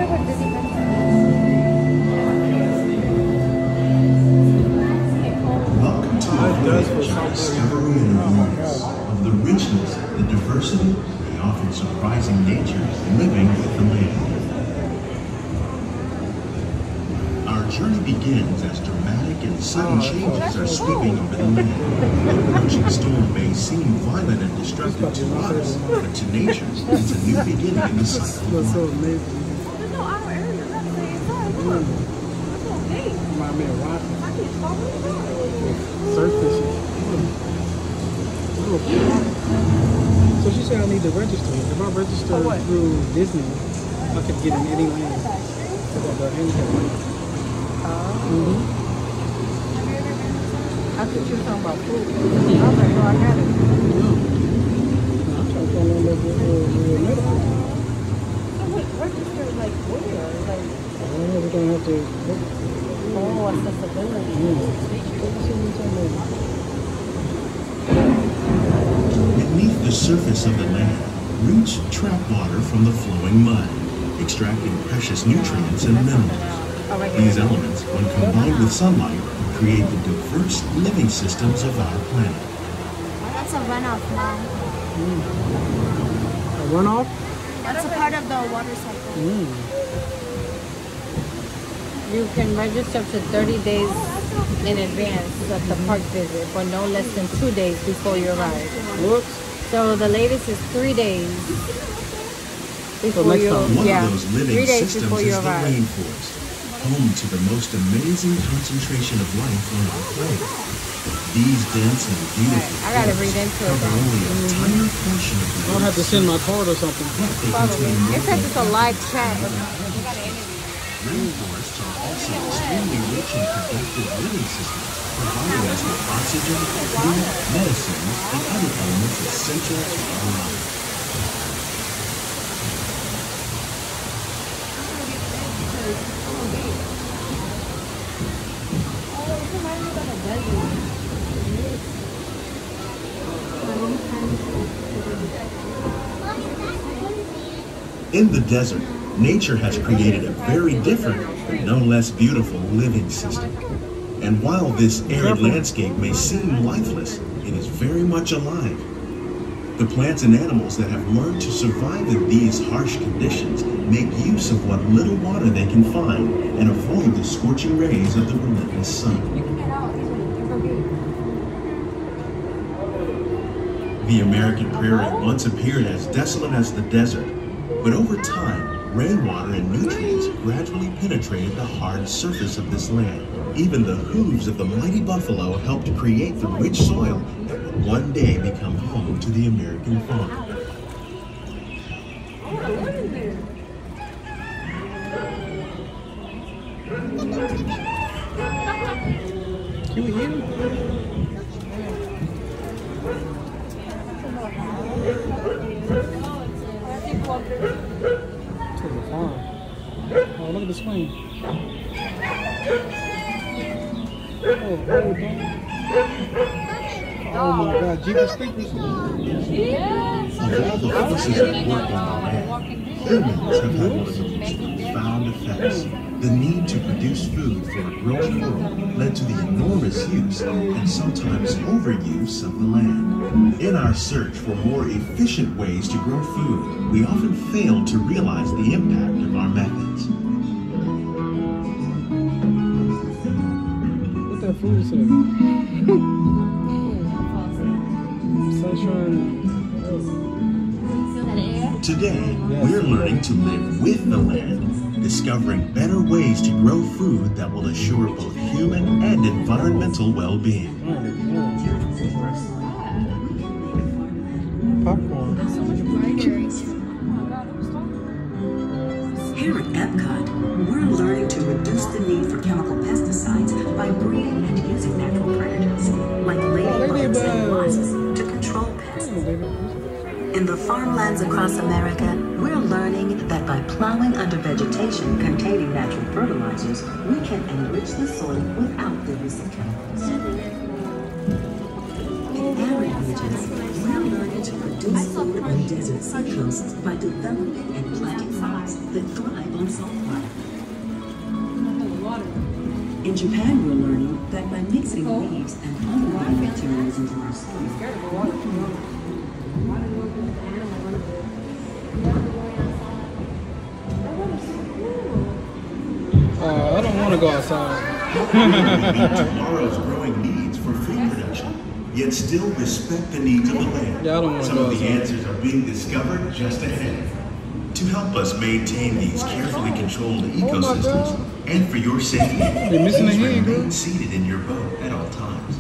Welcome to a voyage of discovery and awareness of the richness, the diversity, the often surprising nature living with the land. Our journey begins as dramatic and sudden changes are sweeping over the land. An approaching storm may seem violent and destructive to us, but to nature, it's a new beginning in the cycle of life. So she said I need to register. If I register through Disney, I could get in any land. I thought you were talking about food. I was like, no, I got it. I'm trying to find out what So register like where? Like, we're going to have to... oh, accessibility. Beneath the surface of the land, roots trap water from the flowing mud, extracting precious nutrients and minerals. These elements, when combined with sunlight, create the diverse living systems of our planet. That's a runoff, Mom. A runoff? That's a part of the water cycle. You can register for 30 days in advance at the park visit, but no less than 2 days before you arrive. Whoops. So the latest is 3 days before next you. time. One Yeah, of those living 3 days systems before is you the arrive. rainforest, home to the most amazing concentration of life on our planet. These dense and beautiful I gotta forests read into it. cover only a tiny portion of the I'll have to send my card or something. They Probably. contain It says it's a live chat. Rainforests are also extremely rich in productive living systems, providing us with oxygen, food, medicines, and other elements essential to our life. In the desert, nature has created a very different, but no less beautiful living system. And while this arid landscape may seem lifeless, it is very much alive. The plants and animals that have learned to survive in these harsh conditions make use of what little water they can find and avoid the scorching rays of the relentless sun. The American prairie once appeared as desolate as the desert, but over time, rainwater and nutrients gradually penetrated the hard surface of this land. Even the hooves of the mighty buffalo helped create the rich soil that would one day become home to the American fauna. Can we hear him? To the farm. Oh, look at the swing. Oh my God, Jeepers Creepers. Of all the forces at work on the land, humans have had one of the most profound effects. The need to produce food for a growing world led to the enormous use and sometimes overuse of the land. In our search for more efficient ways to grow food, we often fail to realize the impact of our methods. What that food is saying? Sunshine. Today, we're learning to live with the land, discovering better ways to grow food that will assure both human and environmental well-being. Popcorn. Here at Epcot, we're learning to reduce the need for chemical pesticides by breeding and using natural predators, like ladybugs and wasps, to control pests. In the farmlands across America, we're learning that by plowing under vegetation containing natural fertilizers, we can enrich the soil without the use of chemicals. In arid regions, we're learning to produce food on desert seacoasts by developing and planting fox that thrive on salt water. In Japan, we're learning that by mixing leaves and other living materials into our soil, I don't want to go outside. Meet tomorrow's growing needs for food production, yet still respect the needs of the land. Yeah, I don't want to Some go of the outside. answers are being discovered just ahead. To help us maintain these carefully controlled ecosystems and for your safety, They're missing a please hand, remain girl. seated in your boat at all times.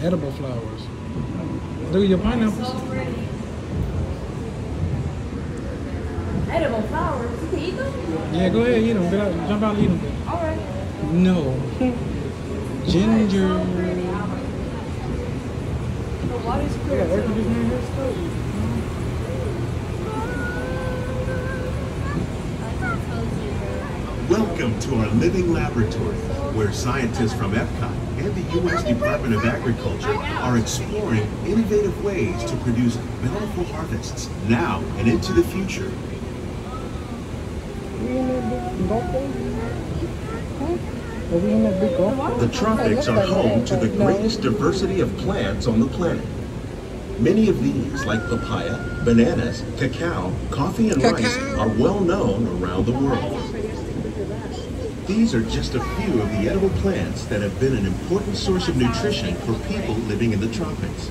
Edible flowers. Look at your pineapples. Edible flowers. You can eat them? Yeah, go ahead, eat them. Get out, jump out and eat them. All right. No. Ginger. The water's Yeah, clear. air conditioner here still. Welcome to our living laboratory, where scientists from Epcot and the U.S. Department of Agriculture are exploring innovative ways to produce bountiful harvests now and into the future. Are we in that big golf? The tropics are home to the greatest diversity of plants on the planet. Many of these, like papaya, bananas, cacao, coffee, and rice, are well known around the world. These are just a few of the edible plants that have been an important source of nutrition for people living in the tropics.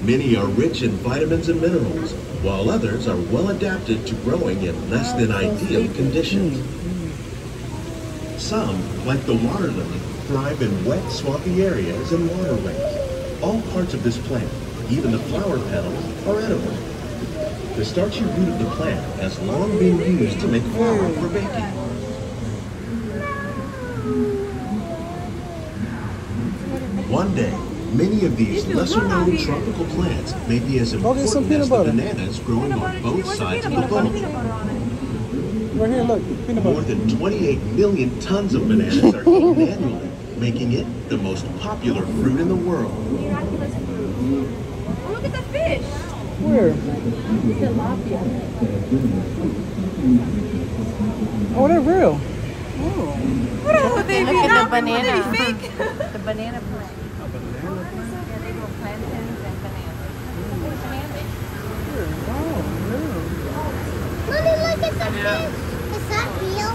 Many are rich in vitamins and minerals, while others are well adapted to growing in less than ideal conditions. Some, like the water lily, thrive in wet, swampy areas and waterways. All parts of this plant, even the flower petals, are edible. The starchy root of the plant has long been used to make flour for baking. One day, many of these lesser-known tropical plants may be as Go get some important peanut as the butter. bananas growing on both sides of the boat. Right here, look. Peanut More butter. than 28 million tons of bananas are eaten annually, making it the most popular fruit in the world. Oh, look at the fish. Where? Oh, they're real. What are they? Look at the banana. Are they fake? The banana plant. Yeah, they grow plantains and bananas. Mommy, look at the fish. Is that real?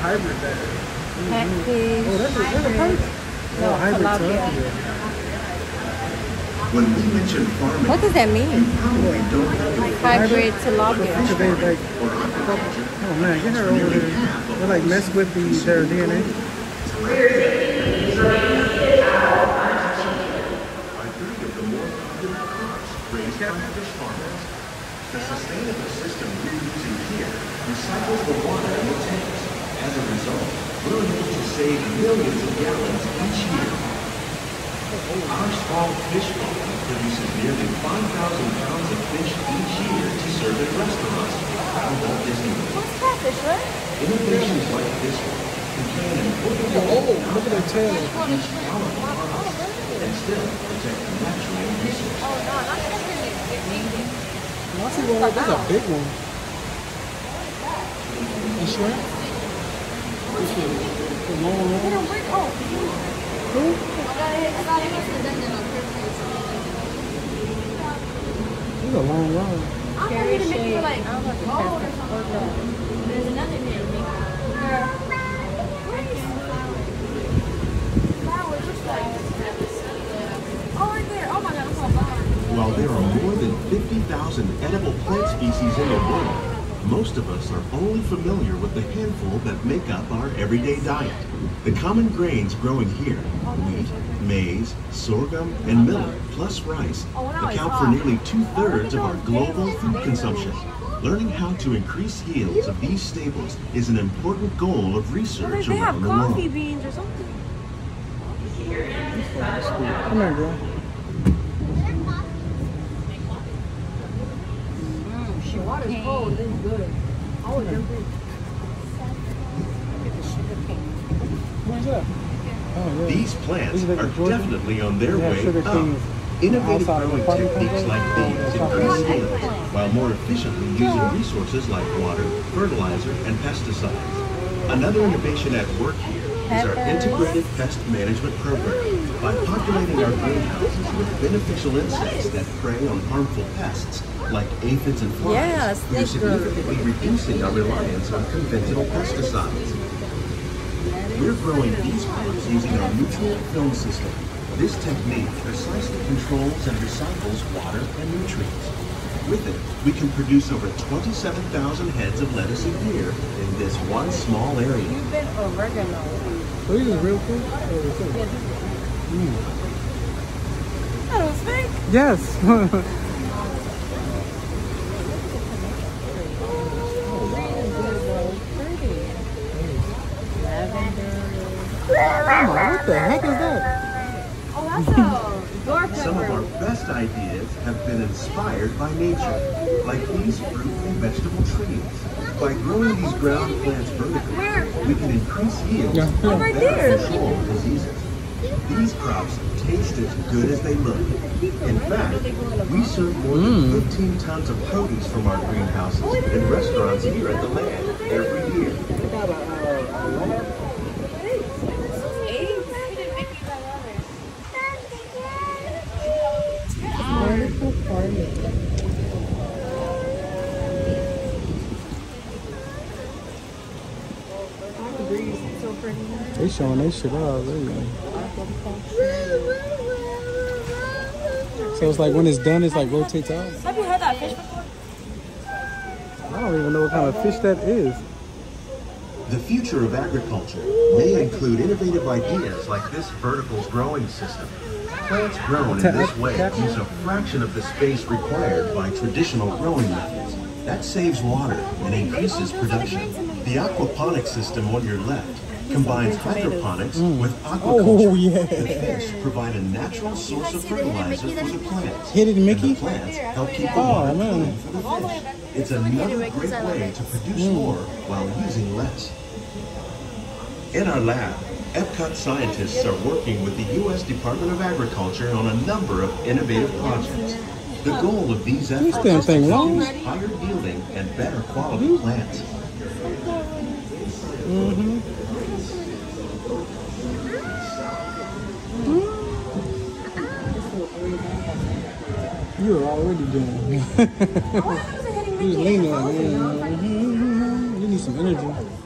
Hybrid there. Catfish. Oh, that's a hybrid. No, hybrid tilapia. tilapia. When we mention farming, What does that mean? probably don't think of Hybrid tilapia. Look at they like, or aquaculture. oh man, get her over there. They like mess with their DNA. By 30 of the more popular crops raised by fish farmers. The sustainable system we're using here recycles the water in the tanks. As a result, we're able to save millions of gallons each year. Our small fish farm produces nearly 5,000 pounds of fish each year to serve in restaurants around Walt Disney World. What's catfish, right? Innovations like this one can play an important role in Look at their tail. reduce powerful harvests and still protect natural resources. Oh, no, not catfish. I see one. That's a big one. You sure? This is a long one. They don't break. Oh, Who? I thought it must have done that on purpose. This is a long run. I thought you make it like gold or something. There's another name. Flowers, looks like. Oh, right there. Oh my God, I'm so blind. While there are more than 50,000 edible plant species in the world, most of us are only familiar with the handful that make up our everyday diet. The common grains growing here, wheat, maize, sorghum, and millet, plus rice, account for nearly 2/3 of our global food consumption. Learning how to increase yields of these staples is an important goal of research They have around the coffee world. beans or something. Come here, girl. Water's cold. This is good. I would jump in. Where's that? Oh, yeah. These plants These are are like Georgia? definitely on their They have way sugar up. canes. Innovative outside of the growing apartment techniques complex? like these increase yields, while more efficiently using resources like water, fertilizer, and pesticides. Another innovation at work here is our integrated pest management program. By populating our greenhouses with beneficial insects that prey on harmful pests, like aphids and flies, Yes, we are significantly reducing our reliance on conventional pesticides. We're growing these crops using our nutrient film system. This technique precisely controls and recycles water and nutrients. With it, we can produce over 27,000 heads of lettuce a year in this one small area. You've been oregano. So this is real food? That was fake. Yes. What the heck is that? Oh, that's a door pepper. Some of our best ideas have been inspired by nature, like these fruit and vegetable trees. By growing these ground plants vertically, we can increase yields Yeah. and Oh, right better there. control diseases. These crops taste as good as they look. In fact, we serve more than 15 tons of produce from our greenhouses in restaurants here at the land every year. Vertical farming. So pretty. They showing that shit off. So it's like when it's done, it's like rotates out. Have you had that fish before? I don't even know what kind of fish that is. The future of agriculture may include innovative ideas like this vertical growing system. Plants grown in this way use a fraction of the space required by traditional growing methods. That saves water and increases production. The aquaponics system on your left combines hydroponics with aquaculture. Oh, yeah. The fish provide a natural source of fertilizer for the plants. Hit it, Mickey? And the plants help keep the Oh, water man. clean for the fish. It's another great way to produce more while using less. In our lab, Epcot scientists are working with the U.S. Department of Agriculture on a number of innovative projects. The goal of these efforts damn is thing to long. produce higher yielding and better quality plants. You were already doing it. You was leaning on it. You need some energy.